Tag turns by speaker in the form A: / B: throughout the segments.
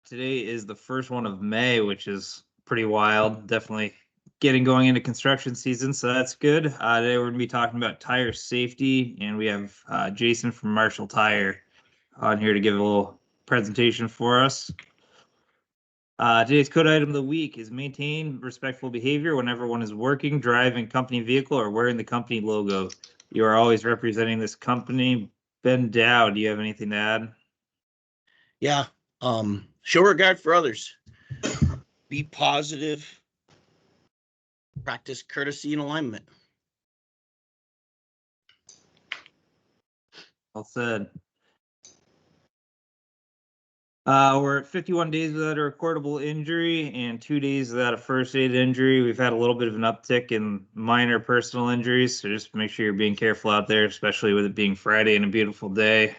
A: Today is the first one of May, which is pretty wild. Definitely getting going into construction season, so that's good. Today we're going to be talking about tire safety, and we have Jason from Marshall Tire on here to give a little presentation for us. Today's code item of the week is maintain respectful behavior whenever one is working, driving company vehicle, or wearing the company logo. You are always representing this company. Ben Dow, do you have anything to add?
B: Yeah. Show regard for others. Be positive. Practice courtesy and alignment.
A: Well said. We're at 51 days without a recordable injury and 2 days without a first aid injury. We've had a little bit of an uptick in minor personal injuries, so just make sure you're being careful out there, especially with it being Friday and a beautiful day.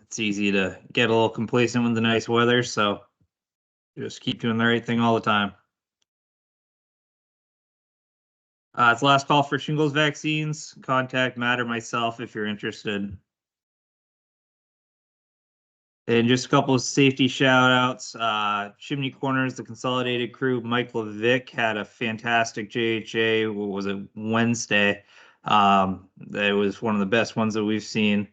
A: It's easy to get a little complacent with the nice weather, so just keep doing the right thing all the time. It's the last call for shingles vaccines. Contact Matt or myself if you're interested. And just a couple of safety shout outs. Chimney Corners, the consolidated crew, Mike Levick had a fantastic JHA. What was it, Wednesday? That was one of the best ones that we've seen.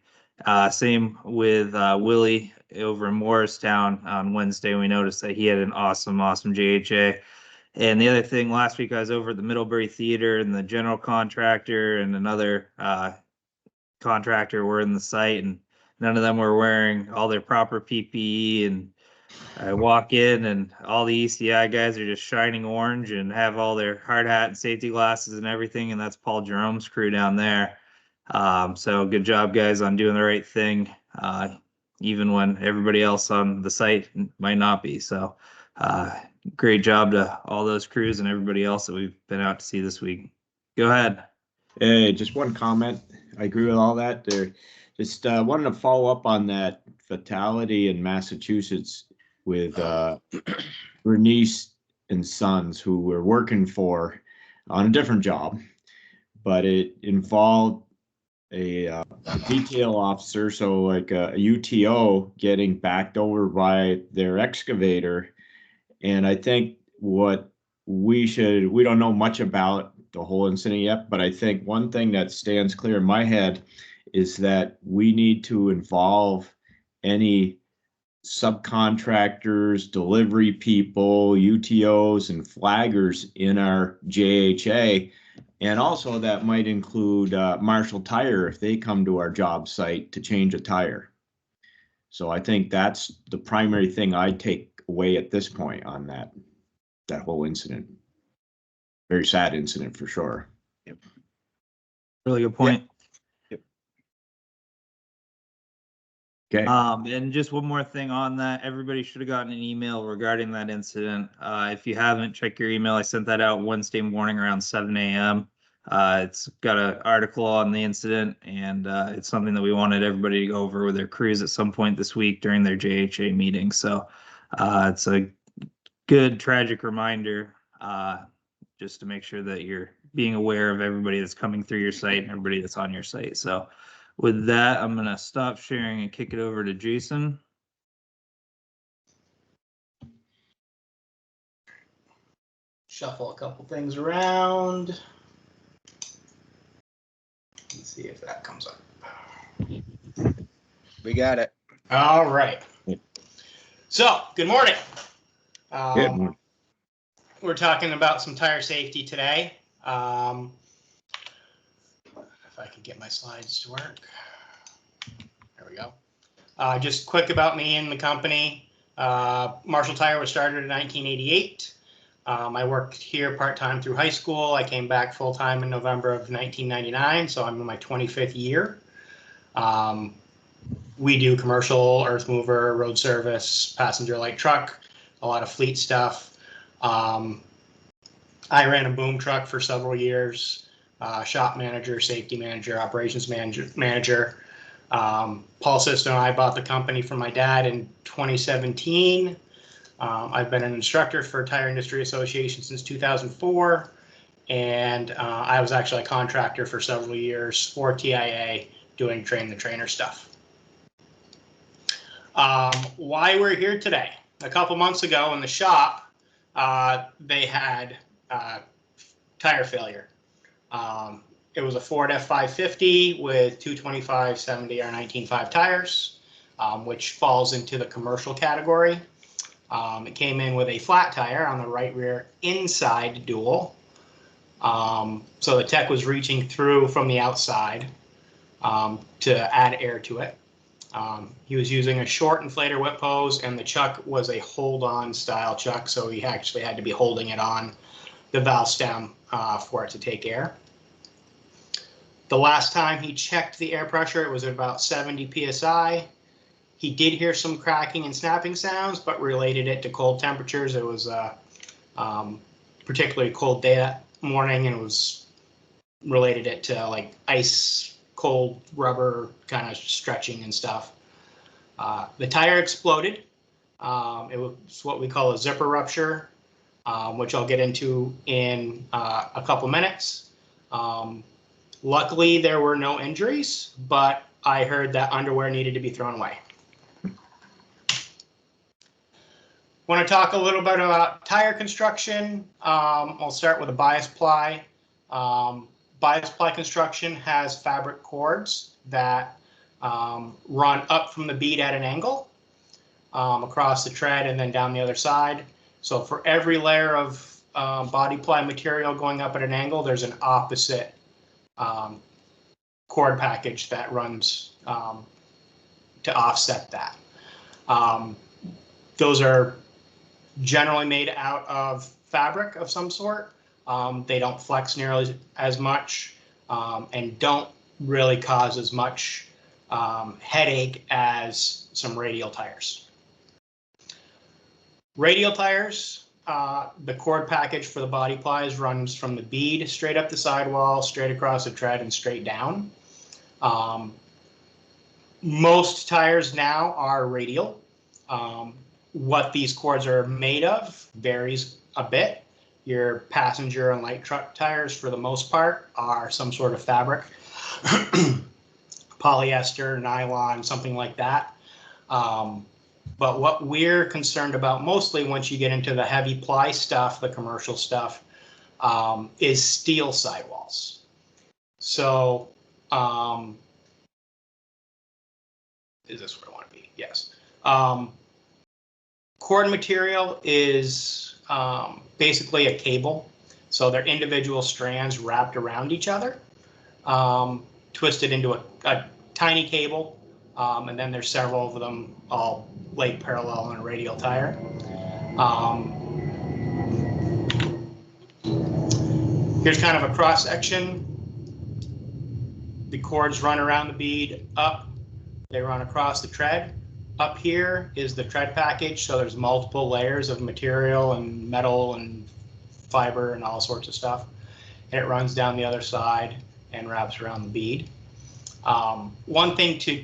A: Same with Willie over in Morristown on Wednesday. We noticed that he had an awesome JHA. And the other thing, last week I was over at the Middlebury Theater, and the general contractor and another contractor were in the site, and none of them were wearing all their proper PPE. And I walk in and all the ECI guys are just shining orange and have all their hard hat and safety glasses and everything. And that's Paul Jerome's crew down there. So good job, guys, on doing the right thing, even when everybody else on the site might not be. So great job to all those crews and everybody else that we've been out to see this week. Go ahead.
C: Hey, just one comment. I agree with all that there. Just wanted to follow up on that fatality in Massachusetts with Bernice and Sons, who were working for on a different job, but it involved a detail officer, so like a UTO, getting backed over by their excavator. And I think what we don't know much about the whole incident yet, but I think one thing that stands clear in my head is that we need to involve any subcontractors, delivery people, UTOs, and flaggers in our JHA. And also that might include Marshall Tire if they come to our job site to change a tire. So I think that's the primary thing I take away at this point on that whole incident. Very sad incident for sure.
A: Yep. Really good point.
C: Yep. Okay.
A: And just one more thing on that. Everybody should have gotten an email regarding that incident. If you haven't, check your email. I sent that out Wednesday morning around 7 a.m. It's got an article on the incident, and it's something that we wanted everybody to go over with their crews at some point this week during their JHA meeting. So it's a good tragic reminder, just to make sure that you're being aware of everybody that's coming through your site and everybody that's on your site. So with that, I'm going to stop sharing and kick it over to Jason.
D: Shuffle a couple things around. Let's see if that comes up.
B: We got it.
D: All right. So, good morning.
C: Good morning.
D: We're talking about some tire safety today. If I could get my slides to work. There we go. Just quick about me and the company. Marshall Tire was started in 1988. I worked here part-time through high school. I came back full-time in November of 1999, so I'm in my 25th year. We do commercial, earth mover, road service, passenger light truck, a lot of fleet stuff. I ran a boom truck for several years, shop manager, safety manager, operations manager. Paul Sisto and I bought the company from my dad in 2017. I've been an instructor for Tire Industry Association since 2004, and I was actually a contractor for several years for TIA doing train the trainer stuff. Why we're here today. a couple months ago in the shop, they had tire failure. It was a Ford F550 with 225/70 R19.5 tires, which falls into the commercial category. It came in with a flat tire on the right rear inside dual. So the tech was reaching through from the outside to add air to it. He was using a short inflator whip hose, and the chuck was a hold-on style chuck, so he actually had to be holding it on the valve stem for it to take air. The last time he checked the air pressure, it was at about 70 psi. He did hear some cracking and snapping sounds, but related it to cold temperatures. It was a particularly cold day that morning, and it was related it to like ice, cold rubber kind of stretching and stuff. The tire exploded. It was what we call a zipper rupture, which I'll get into in a couple minutes. Luckily, there were no injuries, but I heard that underwear needed to be thrown away. Want to talk a little bit about tire construction. I'll start with a bias ply. Bias ply construction has fabric cords that run up from the bead at an angle across the tread and then down the other side. So for every layer of body ply material going up at an angle, there's an opposite cord package that runs to offset that. Those are generally made out of fabric of some sort. They don't flex nearly as much and don't really cause as much headache as some radial tires. Radial tires, the cord package for the body plies runs from the bead straight up the sidewall, straight across the tread, and straight down. Most tires now are radial. What these cords are made of varies a bit. Your passenger and light truck tires, for the most part, are some sort of fabric, polyester, nylon, something like that. But what we're concerned about mostly once you get into the heavy ply stuff, the commercial stuff, is steel sidewalls. So, is this where I want to be? Yes. Cord material is basically a cable. So they're individual strands wrapped around each other, twisted into a tiny cable. And then there's several of them all laid parallel on a radial tire. Here's kind of a cross section. The cords run around the bead up. They run across the tread. Up here is the tread package. So there's multiple layers of material and metal and fiber and all sorts of stuff. And it runs down the other side and wraps around the bead. One thing to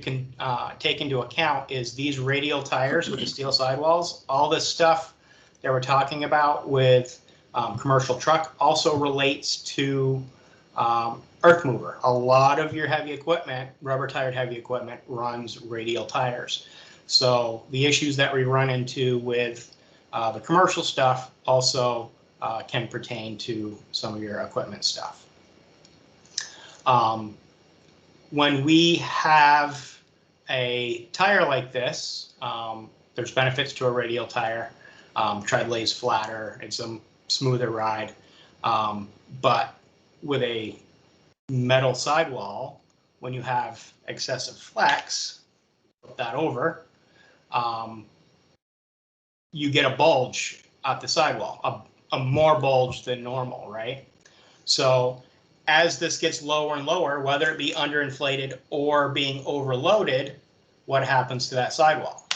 D: take into account is these radial tires with the steel sidewalls. All this stuff that we're talking about with commercial truck also relates to earth mover. A lot of your heavy equipment, rubber tired heavy equipment, runs radial tires. So the issues that we run into with the commercial stuff also can pertain to some of your equipment stuff. When we have a tire like this, there's benefits to a radial tire. Tread lays flatter, it's a smoother ride. But with a metal sidewall, when you have excessive flex, flip that over, you get a bulge at the sidewall, a more bulge than normal, right? So as this gets lower and lower, whether it be underinflated or being overloaded, what happens to that sidewall?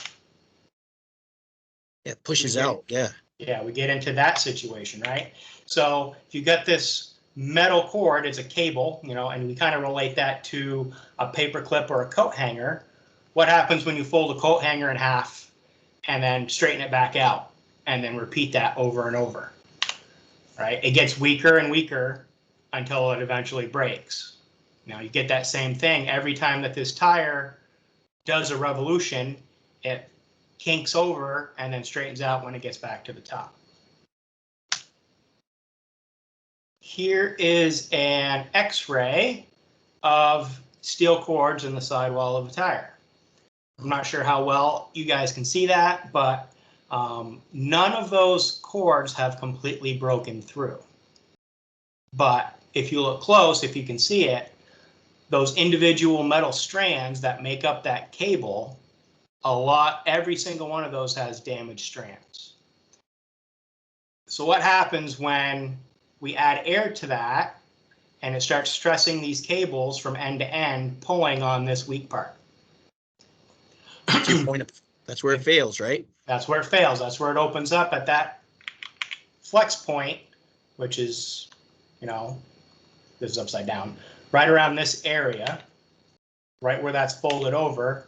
B: It pushes out, yeah.
D: Yeah, we get into that situation, right? So if you got this metal cord, it's a cable, you know, and we kind of relate that to a paper clip or a coat hanger. What happens when you fold a coat hanger in half and then straighten it back out and then repeat that over and over, right? It gets weaker and weaker until it eventually breaks. Now you get that same thing every time that this tire does a revolution. It kinks over and then straightens out when it gets back to the top. Here is an X-ray of steel cords in the sidewall of the tire. I'm not sure how well you guys can see that, but none of those cords have completely broken through. But if you look close, if you can see it, those individual metal strands that make up that cable, every single one of those has damaged strands. So what happens when we add air to that and it starts stressing these cables from end to end, pulling on this weak part?
B: That's where it fails, right?
D: That's where it fails. That's where it opens up at that flex point, which is, this is upside down, right around this area, right where that's folded over,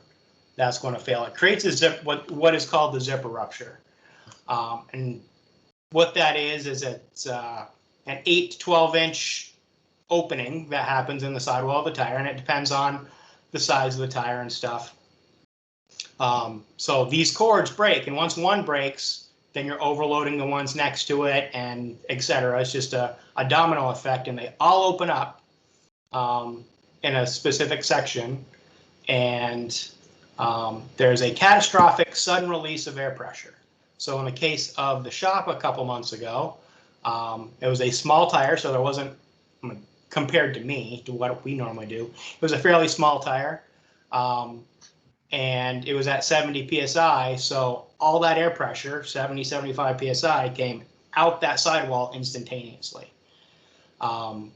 D: that's going to fail. It creates a what is called the zipper rupture. And what that is it's an 8 to 12 inch opening that happens in the sidewall of the tire, and it depends on the size of the tire and stuff. So these cords break, and once one breaks, then you're overloading the ones next to it, and etc. It's just a domino effect, and they all open up in a specific section, and there's a catastrophic sudden release of air pressure. So in the case of the shop a couple months ago, it was a small tire, so there wasn't, compared to me, to what we normally do, it was a fairly small tire. And it was at 70 PSI, so all that air pressure, 70, 75 PSI, came out that sidewall instantaneously, and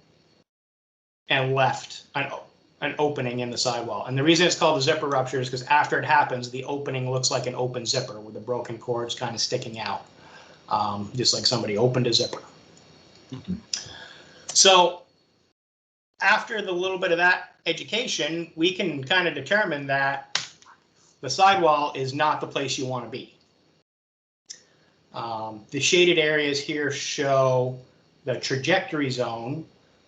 D: left an opening in the sidewall. And the reason it's called the zipper rupture is because after it happens, the opening looks like an open zipper with the broken cords kind of sticking out, just like somebody opened a zipper.
B: Mm-hmm.
D: So after the little bit of that education, we can kind of determine that the sidewall is not the place you want to be. The shaded areas here show the trajectory zone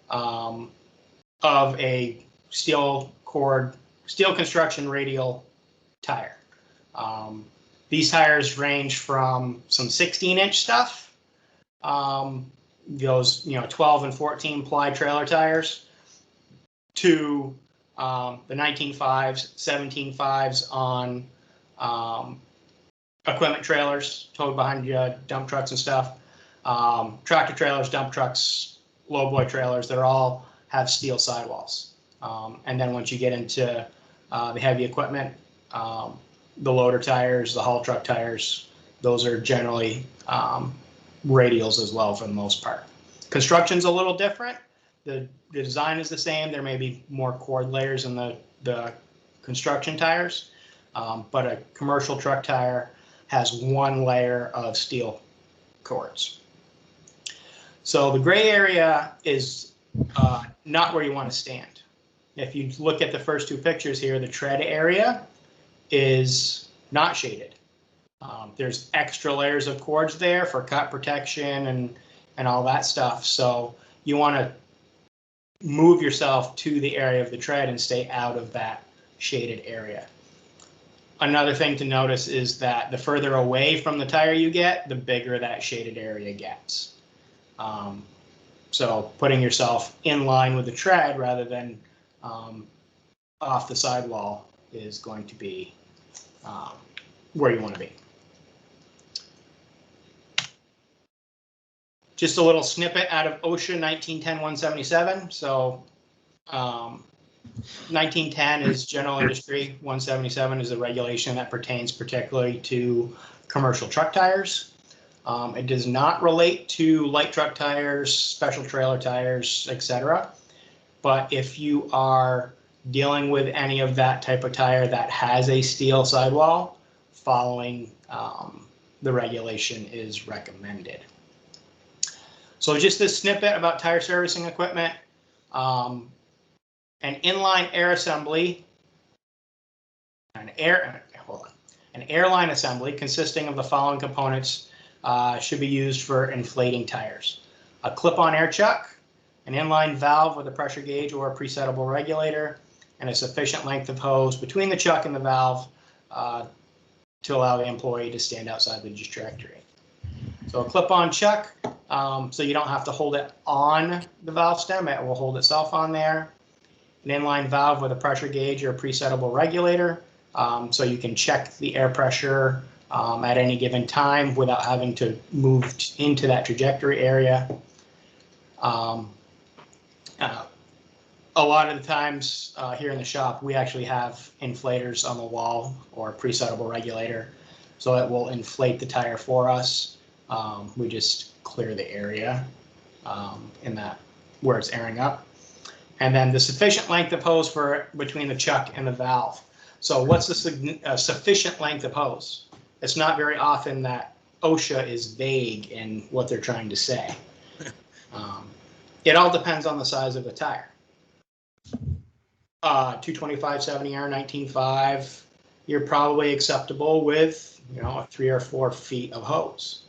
D: of a steel construction radial tire. These tires range from some 16-inch stuff, those 12 and 14 ply trailer tires, to the 19.5s, 17.5s on equipment trailers towed behind dump trucks and stuff. Tractor trailers, dump trucks, lowboy trailers, they all have steel sidewalls. And then once you get into the heavy equipment, the loader tires, the haul truck tires, those are generally radials as well for the most part. Construction's a little different. The design is the same. There may be more cord layers in the construction tires, but a commercial truck tire has one layer of steel cords. So the gray area is not where you want to stand. If you look at the first two pictures here, the tread area is not shaded. There's extra layers of cords there for cut protection and all that stuff. So you want to move yourself to the area of the tread and stay out of that shaded area. Another thing to notice is that the further away from the tire you get, the bigger that shaded area gets. So putting yourself in line with the tread rather than off the sidewall is going to be where you want to be. Just a little snippet out of OSHA 1910-177. So 1910 is general industry. 177 is a regulation that pertains particularly to commercial truck tires. It does not relate to light truck tires, special trailer tires, etc. But if you are dealing with any of that type of tire that has a steel sidewall, following the regulation is recommended. So just this snippet about tire servicing equipment. An inline air assembly, an airline assembly consisting of the following components should be used for inflating tires: a clip-on air chuck, an inline valve with a pressure gauge or a presettable regulator, and a sufficient length of hose between the chuck and the valve to allow the employee to stand outside the trajectory. So a clip-on chuck, so you don't have to hold it on the valve stem, it will hold itself on there. An inline valve with a pressure gauge or a presettable regulator, so you can check the air pressure at any given time without having to move into that trajectory area. A lot of the times here in the shop, we actually have inflators on the wall or a presettable regulator, so it will inflate the tire for us. We just clear the area in that where it's airing up. And then the sufficient length of hose for between the chuck and the valve. So what's the sufficient length of hose? It's not very often that OSHA is vague in what they're trying to say. It all depends on the size of the tire. 225 70R 19.5, you're probably acceptable with, you know, 3 or 4 feet of hose.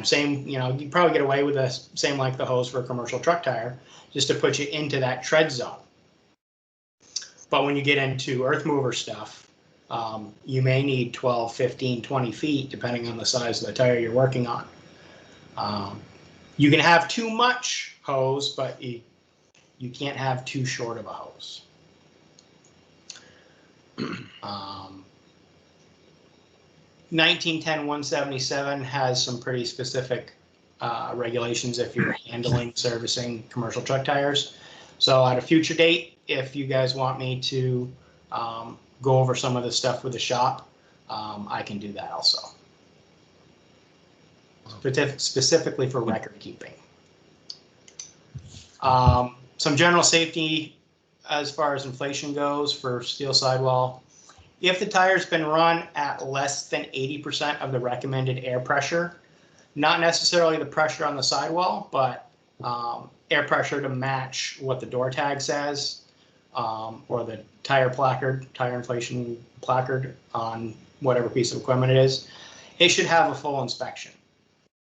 D: Same, you know, you probably get away with the same length of hose for a commercial truck tire, just to put you into that tread zone. But when you get into earth mover stuff, you may need 12, 15, 20 feet, depending on the size of the tire you're working on. You can have too much hose, but you can't have too short of a hose. 1910-177 has some pretty specific regulations if you're handling, servicing commercial truck tires. So at a future date, if you guys want me to go over some of the stuff with the shop, I can do that also. Specifically for record keeping. Some general safety as far as inflation goes for steel sidewall. If the tire's been run at less than 80% of the recommended air pressure, not necessarily the pressure on the sidewall, but air pressure to match what the door tag says, or the tire placard, tire inflation placard on whatever piece of equipment it is, it should have a full inspection.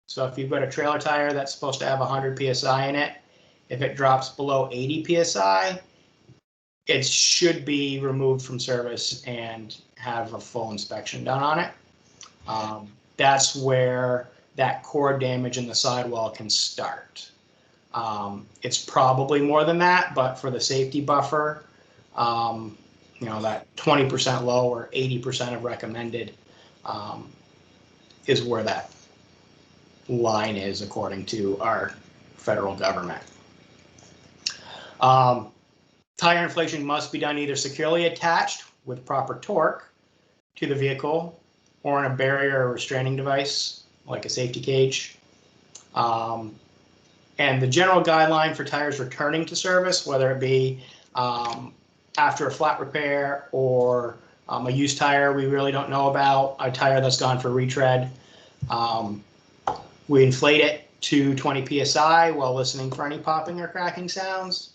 D: So if you've got a trailer tire that's supposed to have 100 PSI in it, if it drops below 80 PSI, it should be removed from service and have a full inspection done on it. That's where that cord damage in the sidewall can start. It's probably more than that, but for the safety buffer, you know, that 20% low or 80% of recommended is where that line is according to our federal government. Tire inflation must be done either securely attached with proper torque to the vehicle or in a barrier or restraining device like a safety cage. And the general guideline for tires returning to service, whether it be after a flat repair or a used tire we really don't know about, a tire that's gone for retread, we inflate it to 20 PSI while listening for any popping or cracking sounds.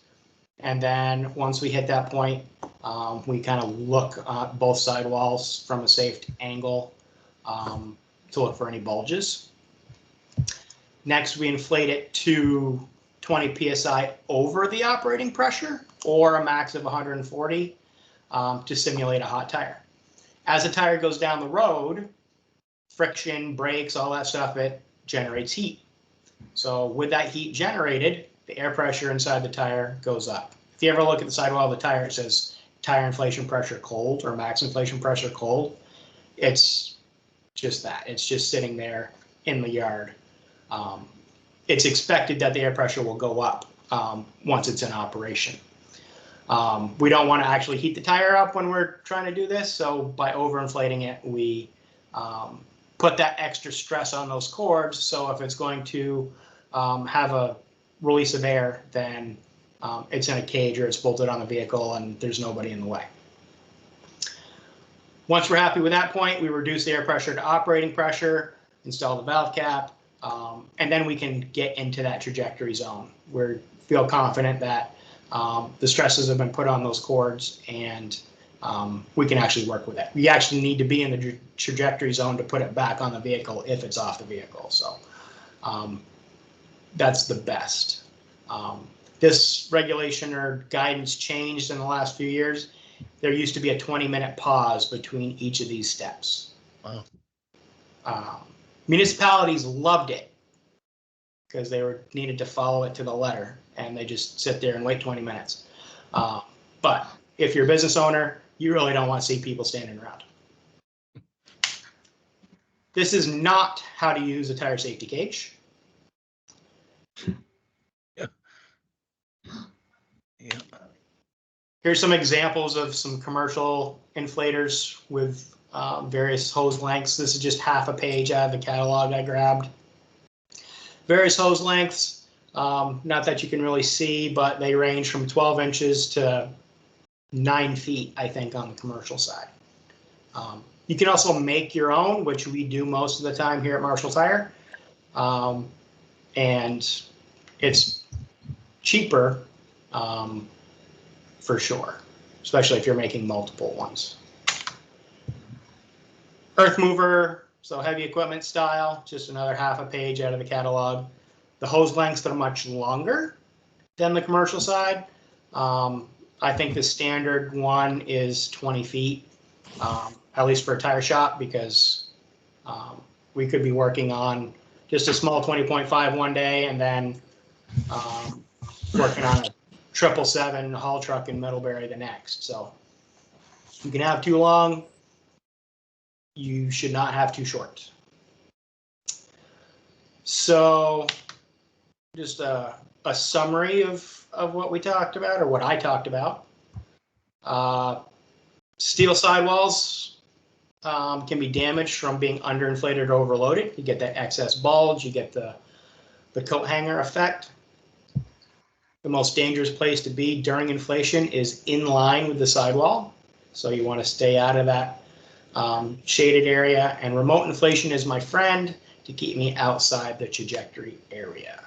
D: And then once we hit that point, we kind of look at both sidewalls from a safe angle to look for any bulges. Next, we inflate it to 20 PSI over the operating pressure or a max of 140 to simulate a hot tire. As the tire goes down the road, friction, brakes, all that stuff, it generates heat. So with that heat generated, the air pressure inside the tire goes up. If you ever look at the sidewall of the tire, it says tire inflation pressure cold or max inflation pressure cold. It's just that. It's just sitting there in the yard. It's expected that the air pressure will go up once it's in operation. We don't want to actually heat the tire up when we're trying to do this, so by overinflating it, we put that extra stress on those cords, so if it's going to have a release of air, then it's in a cage or it's bolted on the vehicle and there's nobody in the way. Once we're happy with that point, we reduce the air pressure to operating pressure, install the valve cap, and then we can get into that trajectory zone. We feel confident that the stresses have been put on those cords and we can actually work with it. We actually need to be in the trajectory zone to put it back on the vehicle if it's off the vehicle. So that's the best. This regulation or guidance changed in the last few years. There used to be a 20-minute pause between each of these steps.
B: Wow.
D: Municipalities loved it because they were needed to follow it to the letter, and they just sit there and wait 20 minutes. But if you're a business owner, you really don't want to see people standing around. This is not how to use a tire safety cage.
B: Yeah.
D: Here's some examples of some commercial inflators with various hose lengths. This is just half a page out of the catalog I grabbed. Various hose lengths, not that you can really see, but they range from 12 inches to 9 feet, I think, on the commercial side. You can also make your own, which we do most of the time here at Marshall Tire. And it's cheaper for sure, especially if you're making multiple ones. Earth mover, so heavy equipment style, just another half a page out of the catalog. The hose lengths are much longer than the commercial side. I think the standard one is 20 feet, at least for a tire shop, because we could be working on just a small 20.5 one day and then working on a 777 haul truck in Middlebury the next. So you can have too long. You should not have too short. So just a summary of what we talked about, or what I talked about. Steel sidewalls can be damaged from being underinflated or overloaded. You get that excess bulge, you get the coat hanger effect. The most dangerous place to be during inflation is in line with the sidewall. So you want to stay out of that shaded area, and remote inflation is my friend to keep me outside the trajectory area.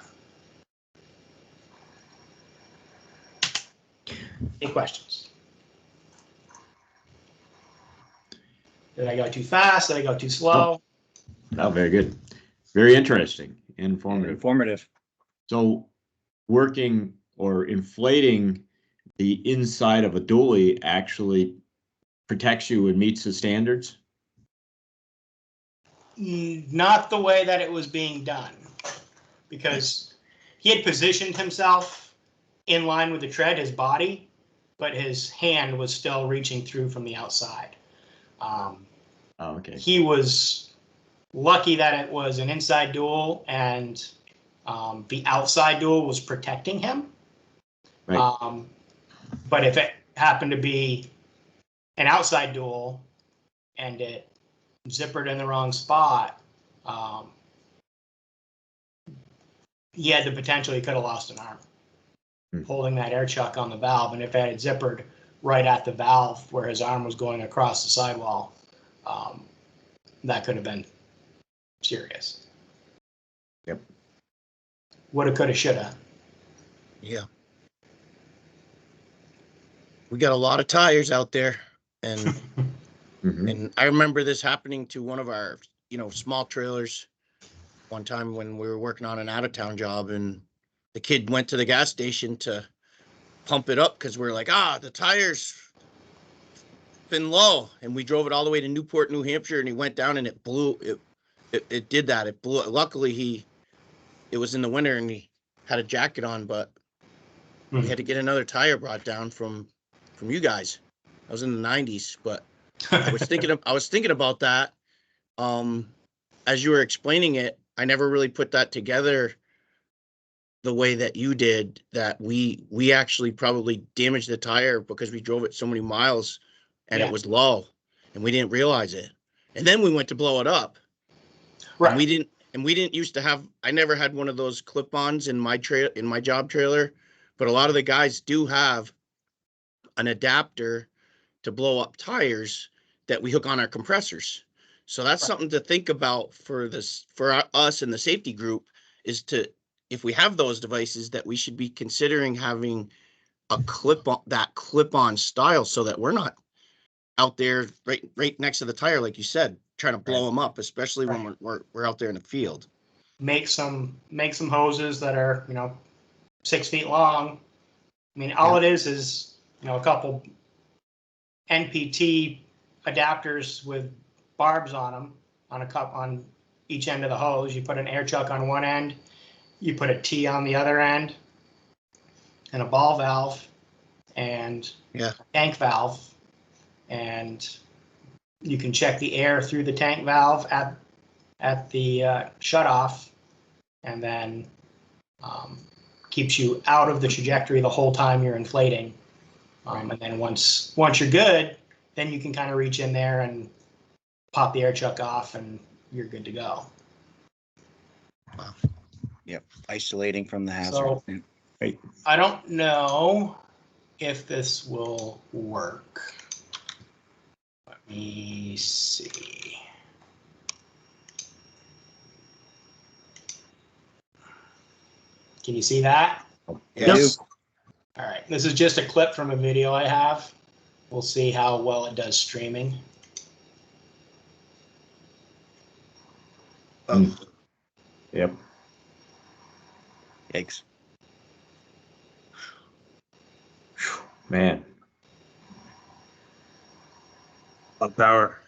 D: Any questions? Did I go too fast? Did I go too slow?
C: Oh, very good. Very interesting, informative.
E: Informative.
C: So working or inflating the inside of a dually actually protects you and meets the standards?
D: Not the way that it was being done, because he had positioned himself in line with the tread, his body, but his hand was still reaching through from the outside.
C: Okay.
D: He was lucky that it was an inside dual, and the outside dual was protecting him.
C: Right.
D: But if it happened to be an outside dual and it zippered in the wrong spot, he had the potential, he could have lost an arm holding that air chuck on the valve. And if it had zippered right at the valve where his arm was going across the sidewall, that could have been serious.
C: Yep.
D: Woulda, coulda, shoulda.
B: Yeah. We got a lot of tires out there, and
C: Mhm.
B: and I remember this happening to one of our, small trailers one time when we were working on an out of town job, and the kid went to the gas station to pump it up because we're like, the tires been low, and we drove it all the way to Newport, New Hampshire, and he went down and it blew. It did that. It blew. Luckily, it was in the winter and he had a jacket on, but we had to get another tire brought down from you guys. I was in the 90s, but I was thinking about that. As you were explaining it, I never really put that together the way that you did, that we actually probably damaged the tire because we drove it so many miles and
D: Yeah.
B: it was low and we didn't realize it. And then we went to blow it up.
D: Right.
B: And we didn't used to have, I never had one of those clip-ons in my job trailer, but a lot of the guys do have an adapter to blow up tires that we hook on our compressors. So that's something to think about for us in the safety group, is if we have those devices, that we should be considering having a clip-on style, so that we're not out there right next to the tire, like you said, trying to blow them up, especially when we're out there in the field.
D: Make some hoses that are 6 feet long. I mean, all it is a couple NPT adapters with barbs on them on a cup on each end of the hose. You put an air chuck on one end, you put a T on the other end, and a ball valve, and
B: Yeah.
D: a tank valve, and you can check the air through the tank valve at the shutoff, and then keeps you out of the trajectory the whole time you're inflating. And then once you're good, then you can kind of reach in there and pop the air chuck off, and you're good to go.
B: Wow. Yep. Isolating from the hazard.
D: So
C: Right.
D: I don't know if this will work. Let me see. Can you see that?
B: Yeah, I do.
D: All right, this is just a clip from a video I have. We'll see how well it does streaming.
B: Oh,
C: Yep.
B: yikes.
C: Man.
A: Power.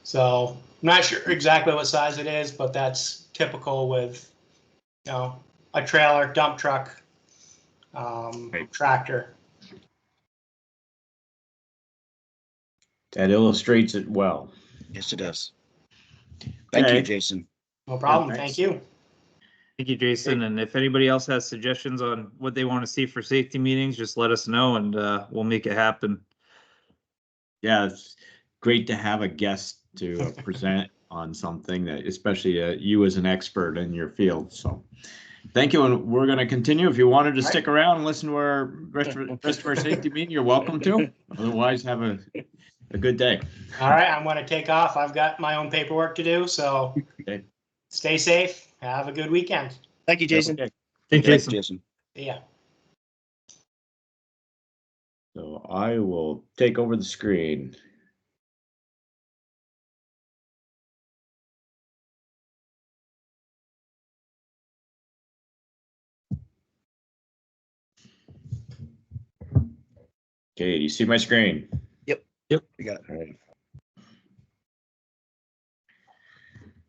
D: So I'm not sure exactly what size it is, but that's typical with, you know, a trailer, dump truck,
C: Right.
D: tractor.
C: That illustrates it well.
B: Yes, it does. Thank
C: Okay.
B: you, Jason.
D: No problem.
C: Yeah,
D: Thank
C: thanks.
D: you.
A: Thank you, Jason. And if anybody else has suggestions on what they want to see for safety meetings, just let us know and we'll make it happen.
C: Yeah, it's great to have a guest to present on something that, especially you as an expert in your field. So thank you. And we're going to continue. If you wanted to stick around and listen to our rest of our safety meeting, you're welcome to. Otherwise, have a good day.
D: All right, I'm going to take off. I've got my own paperwork to do, so
C: Okay.
D: stay safe. Have a good weekend.
B: Thank you, Jason.
C: Okay.
A: Thank you,
B: Thanks,
A: Jason.
B: Jason.
D: See ya.
C: So I will take over the screen. Okay, do you see my screen?
B: We got it.
C: All right.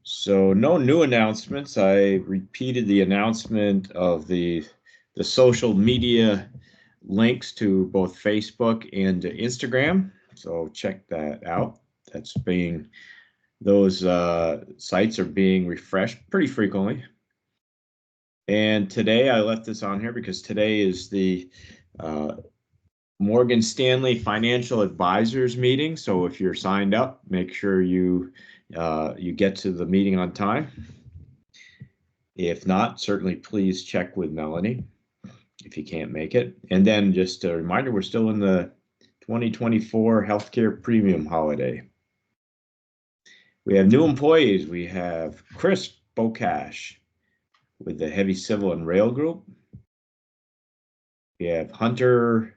C: So no new announcements. I repeated the announcement of the social media links to both Facebook and Instagram. So check that out. Those sites are being refreshed pretty frequently. And today I left this on here because today is the Morgan Stanley Financial Advisors meeting. So if you're signed up, make sure you get to the meeting on time. If not, certainly please check with Melanie if you can't make it. And then just a reminder, we're still in the 2024 healthcare premium holiday. We have new employees. We have Chris Bocash with the Heavy Civil and Rail Group. We have Hunter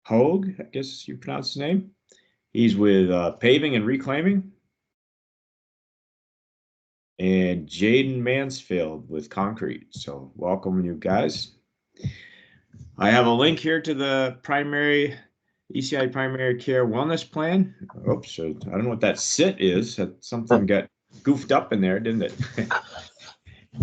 C: Hogue, I guess you pronounce his name. He's with Paving and Reclaiming. And Jaden Mansfield with Concrete. So welcome, you guys. I have a link here to the ECI Primary Care Wellness Plan. Oops, I don't know what that SIT is. Something got goofed up in there, didn't it?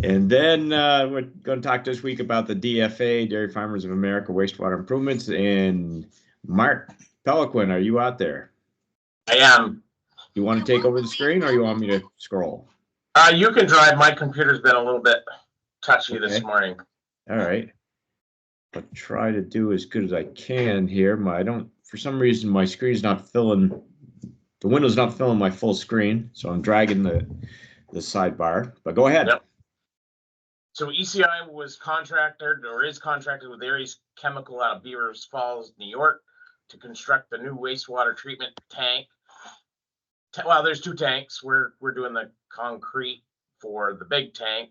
C: And then we're going to talk this week about the DFA, Dairy Farmers of America Wastewater Improvements. And Mark Peliquin, are you out there?
E: I am.
C: You want to take over the screen or you want me to scroll?
E: You can drive. My computer's been a little bit touchy this
C: Okay.
E: morning.
C: All right. I'll try to do as good as I can here. For some reason, my screen's not filling, the window's not filling my full screen, so I'm dragging the sidebar, but go ahead.
E: Yep. So ECI was contracted or is contracted with Aries Chemical out of Beavers Falls, New York, to construct the new wastewater treatment tank. Well, there's two tanks. We're doing the concrete for the big tank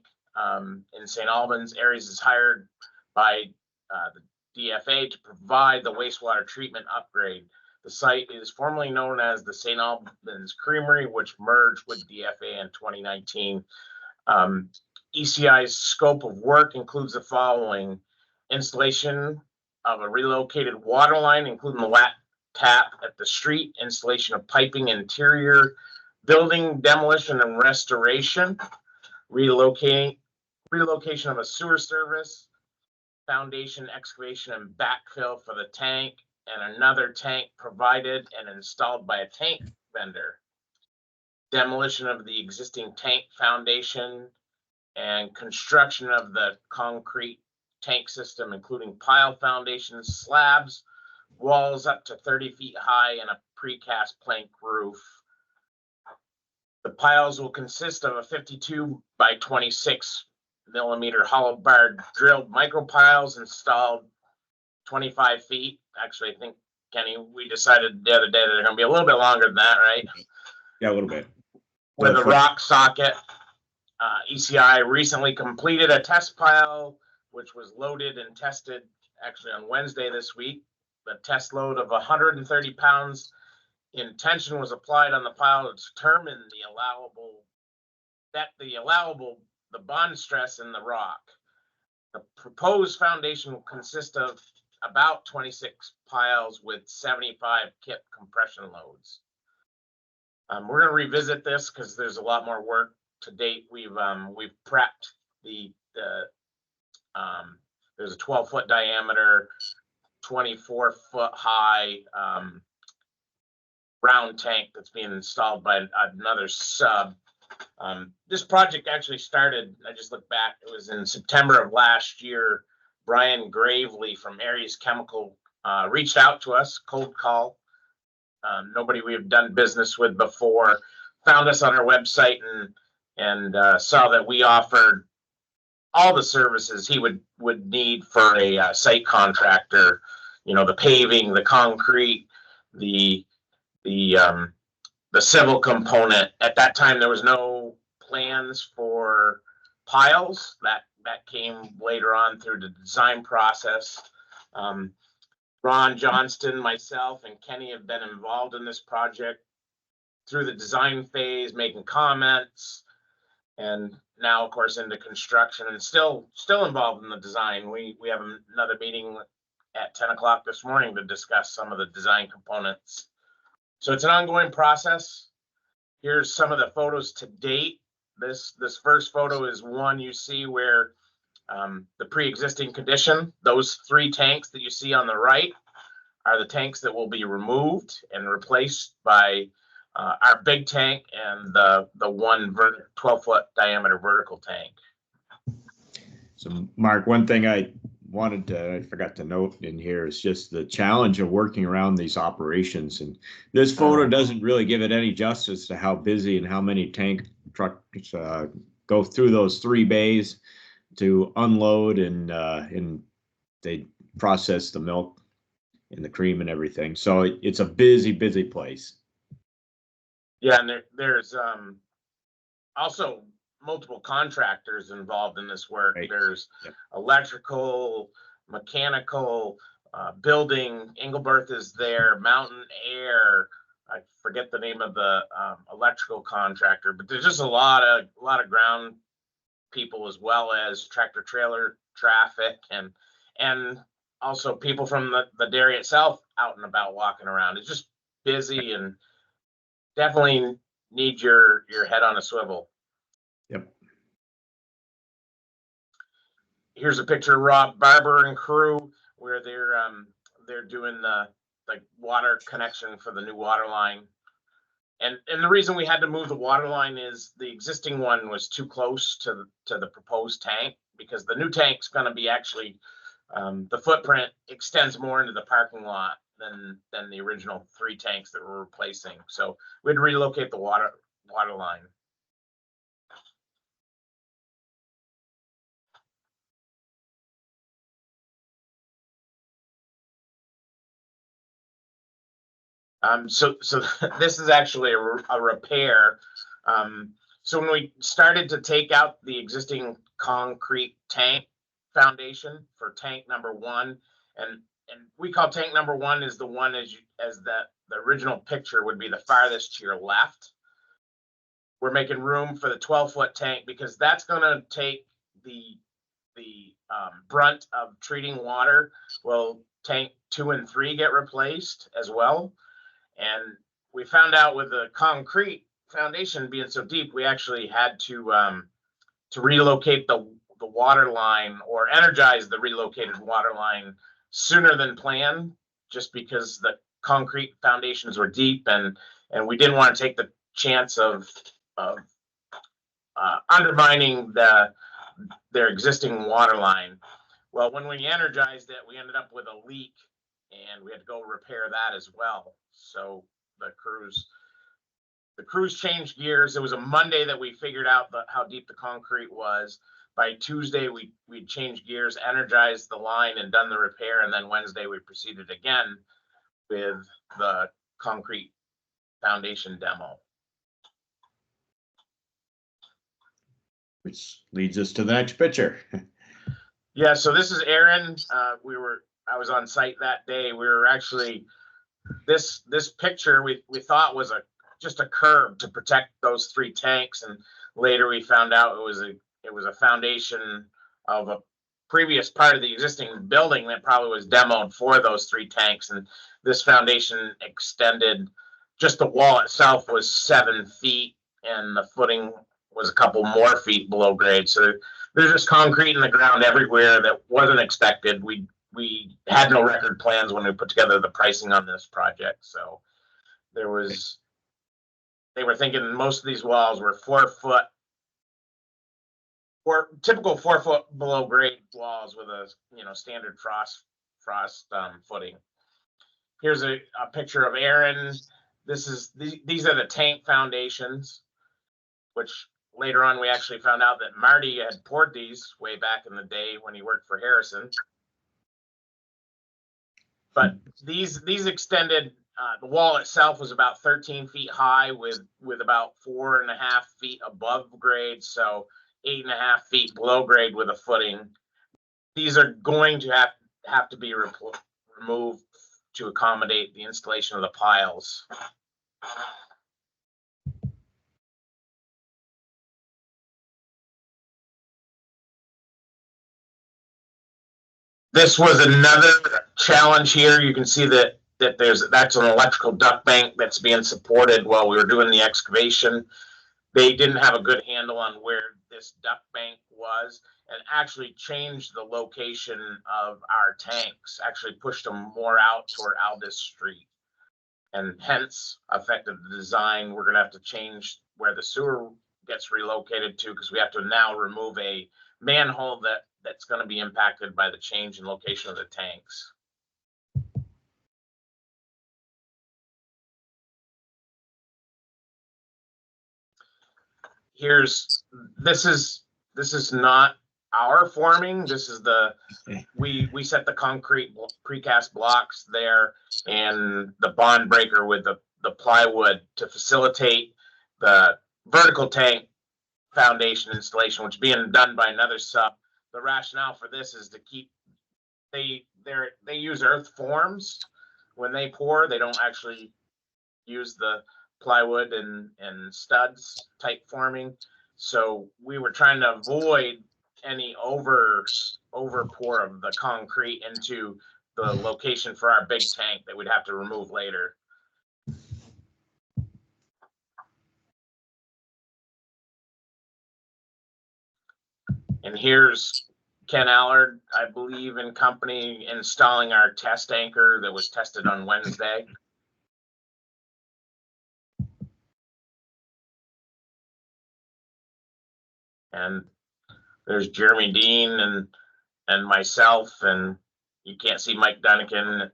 E: in St. Albans. Aries is hired by the DFA to provide the wastewater treatment upgrade. The site is formerly known as the St. Albans Creamery, which merged with DFA in 2019. ECI's scope of work includes the following: installation of a relocated water line, including the WAT tap at the street, installation of piping interior building demolition and restoration, relocation of a sewer service, foundation excavation and backfill for the tank, and another tank provided and installed by a tank vendor. Demolition of the existing tank foundation and construction of the concrete tank system, including pile foundations, slabs, walls up to 30 feet high, and a precast plank roof. The piles will consist of a 52 by 26 millimeter hollow bar drilled micro piles installed 25 feet. Actually, I think, Kenny, we decided the other day that they're going to be a little bit longer than that, right?
C: Yeah, a little bit.
E: With a rock socket. ECI recently completed a test pile, which was loaded and tested actually on Wednesday this week. The test load of 130 pounds in tension was applied on the pile to determine the bond stress in the rock. The proposed foundation will consist of about 26 piles with 75 kip compression loads. We're going to revisit this because there's a lot more work to date. We've prepped there's a 12-foot diameter, 24-foot high round tank that's being installed by another sub. This project actually started, I just looked back, it was in September of last year. Brian Gravely from Aries Chemical reached out to us, cold call. Nobody we have done business with before, found us on our website and saw that we offered all the services he would need for a site contractor. You know, the paving, the concrete, the civil component. At that time, there was no plans for piles. That came later on through the design process. Ron Johnston, myself, and Kenny have been involved in this project through the design phase, making comments, and now, of course, into construction, and still involved in the design. We have another meeting at 10 o'clock this morning to discuss some of the design components. So it's an ongoing process. Here's some of the photos to date. This first photo is one you see where the pre-existing condition, those 3 tanks that you see on the right are the tanks that will be removed and replaced by our big tank and the one 12-foot diameter vertical tank.
C: So Mark, one thing I forgot to note in here is just the challenge of working around these operations. And this photo doesn't really give it any justice to how busy and how many tank trucks go through those 3 bays to unload and they process the milk and the cream and everything. So it's a busy place.
E: Yeah, and there's also multiple contractors involved in this work.
C: Right.
E: There's electrical, mechanical, building. Engelberth is there, Mountain Air. I forget the name of the electrical contractor, but there's just a lot of ground people, as well as tractor trailer traffic and also people from the dairy itself out and about walking around. It's just busy and definitely need your head on a swivel.
C: Yep.
E: Here's a picture of Rob Barber and crew where they're doing the water connection for the new water line. And the reason we had to move the water line is the existing one was too close to the proposed tank, because the new tank's going to be actually the footprint extends more into the parking lot than the original 3 tanks that we're replacing. So we'd relocate the water line. So this is actually a repair. So when we started to take out the existing concrete tank foundation for tank number 1, and we call tank number 1 is the one as the original picture would be the farthest to your left. We're making room for the 12-foot tank because that's going to take the brunt of treating water. Well, tank 2 and 3 get replaced as well. And we found out with the concrete foundation being so deep, we actually had to relocate the water line or energize the relocated water line sooner than planned, just because the concrete foundations were deep, and we didn't want to take the chance of undermining their existing water line. Well, when we energized it, we ended up with a leak, and we had to go repair that as well. So the crews changed gears. It was a Monday that we figured out how deep the concrete was. By Tuesday, we'd changed gears, energized the line, and done the repair. And then Wednesday, we proceeded again with the concrete foundation demo.
C: Which leads us to the next picture.
E: Yeah, so this is Aaron. I was on site that day. We were actually, this picture we thought was just a curb to protect those 3 tanks, and later we found out it was a foundation of a previous part of the existing building that probably was demoed for those 3 tanks. And this foundation extended, just the wall itself was 7 feet, and the footing was a couple more feet below grade. So there's just concrete in the ground everywhere that wasn't expected. We had no record plans when we put together the pricing on this project. So they were thinking most of these walls were 4 foot, or typical 4 foot below grade walls with a standard frost footing. Here's a picture of Aaron. These are the tank foundations, which later on we actually found out that Marty had poured these way back in the day when he worked for Harrison. But these extended. The wall itself was about 13 feet high with about 4.5 feet above grade, so 8.5 feet below grade with a footing. These are going to have to be removed to accommodate the installation of the piles. This was another challenge here. You can see that that's an electrical duct bank that's being supported while we were doing the excavation. They didn't have a good handle on where this duct bank was, and actually changed the location of our tanks, actually pushed them more out toward Aldous Street, and hence affected the design. We're going to have to change where the sewer gets relocated to, because we have to now remove a manhole that's going to be impacted by the change in location of the tanks. This is not our forming. This is we set the concrete precast blocks there and the bond breaker with the plywood to facilitate the vertical tank foundation installation, which is being done by another sub. The rationale for this is to keep, they use earth forms when they pour. They don't actually use the plywood and studs type forming. So we were trying to avoid any over pour of the concrete into the location for our big tank that we'd have to remove later. And here's Ken Allard, I believe, and company installing our test anchor that was tested on Wednesday. And there's Jeremy Dean and myself, and you can't see Mike Dunnigan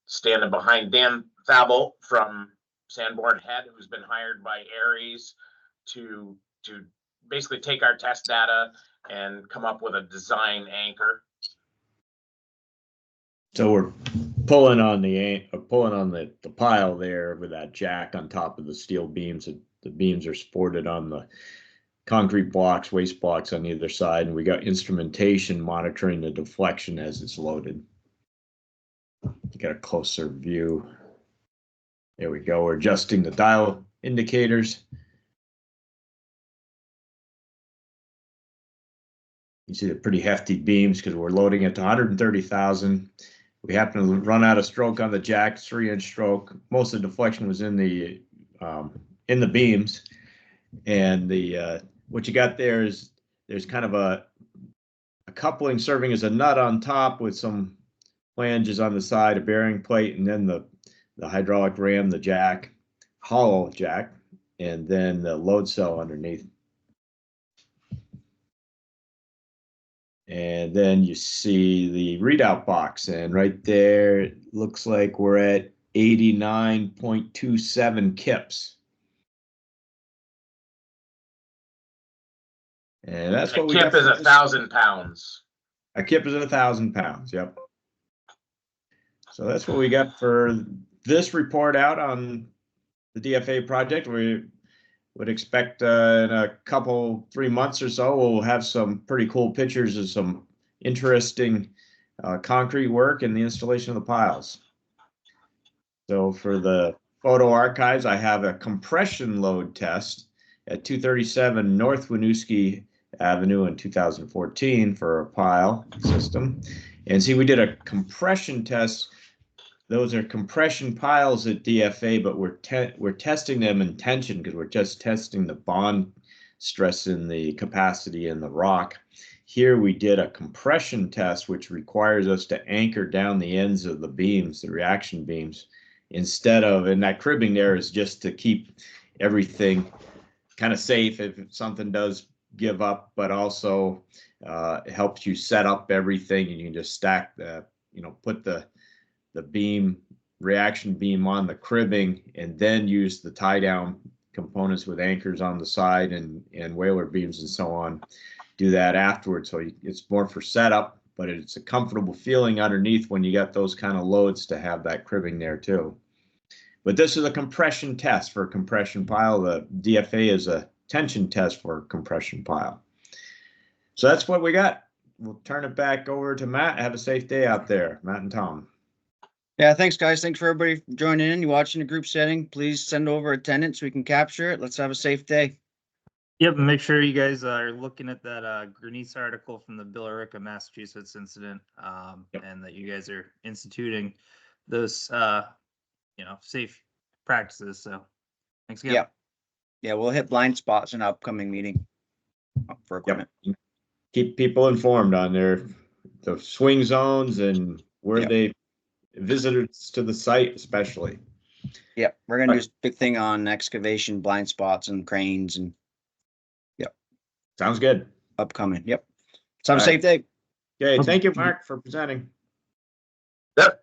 E: standing behind Dan Fabel from Sanborn Head, who's been hired by Aries to basically take our test data and come up with a design anchor.
C: So we're pulling on the pile there with that jack on top of the steel beams. The beams are supported on the concrete blocks, waste blocks on either side, and we got instrumentation monitoring the deflection as it's loaded. Get a closer view. There we go. We're adjusting the dial indicators. You see the pretty hefty beams because we're loading it to 130,000. We happen to run out of stroke on the jack, 3-inch stroke. Most of the deflection was in the in the beams. And the what you got there is there's kind of a coupling serving as a nut on top with some flanges on the side, a bearing plate, and then the hydraulic ram, the jack, hollow jack, and then the load cell underneath. And then you see the readout box, and right there it looks like we're at 89.27 kips. And that's what
E: A
C: we got.
E: kip is
C: for
E: 1,000 pounds.
C: A kip is 1,000 pounds. Yep. So that's what we got for this report out on the DFA project. We would expect in a couple, 3 months or so, we'll have some pretty cool pictures of some interesting concrete work and the installation of the piles. So for the photo archives, I have a compression load test at 237 North Winooski Avenue in 2014 for a pile system. And see, we did a compression test. Those are compression piles at DFA, but we're testing them in tension because we're just testing the bond stress in the capacity in the rock. Here we did a compression test, which requires us to anchor down the ends of the beams, the reaction beams, instead of, and that cribbing there is just to keep everything kind of safe if something does give up, but also it helps you set up everything, and you can just stack the, put the beam, reaction beam on the cribbing, and then use the tie down components with anchors on the side and whaler beams and so on. Do that afterwards. So it's more for setup, but it's a comfortable feeling underneath when you got those kind of loads to have that cribbing there too. But this is a compression test for a compression pile. The DFA is a tension test for a compression pile. So that's what we got. We'll turn it back over to Matt. Have a safe day out there, Matt and Tom.
F: Yeah, thanks, guys. Thanks for everybody joining in. You watching the group setting. Please send over attendance so we can capture it. Let's have a safe day.
A: Yep, and make sure you guys are looking at that Grenice article from the Billerica, Massachusetts incident, and that you guys are instituting those, safe practices. So thanks again.
F: Yeah. Yeah, we'll hit blind spots in an upcoming meeting for equipment.
C: Yep. Keep people informed on the swing zones and where
F: Yep.
C: they visitors to the site, especially.
F: Yeah, we're gonna do a big thing on excavation, blind spots, and cranes, and
C: Sounds good.
F: upcoming. Yep. Let's have a
C: All
F: safe day.
C: Okay, thank you, Mark, for presenting.
E: Yep.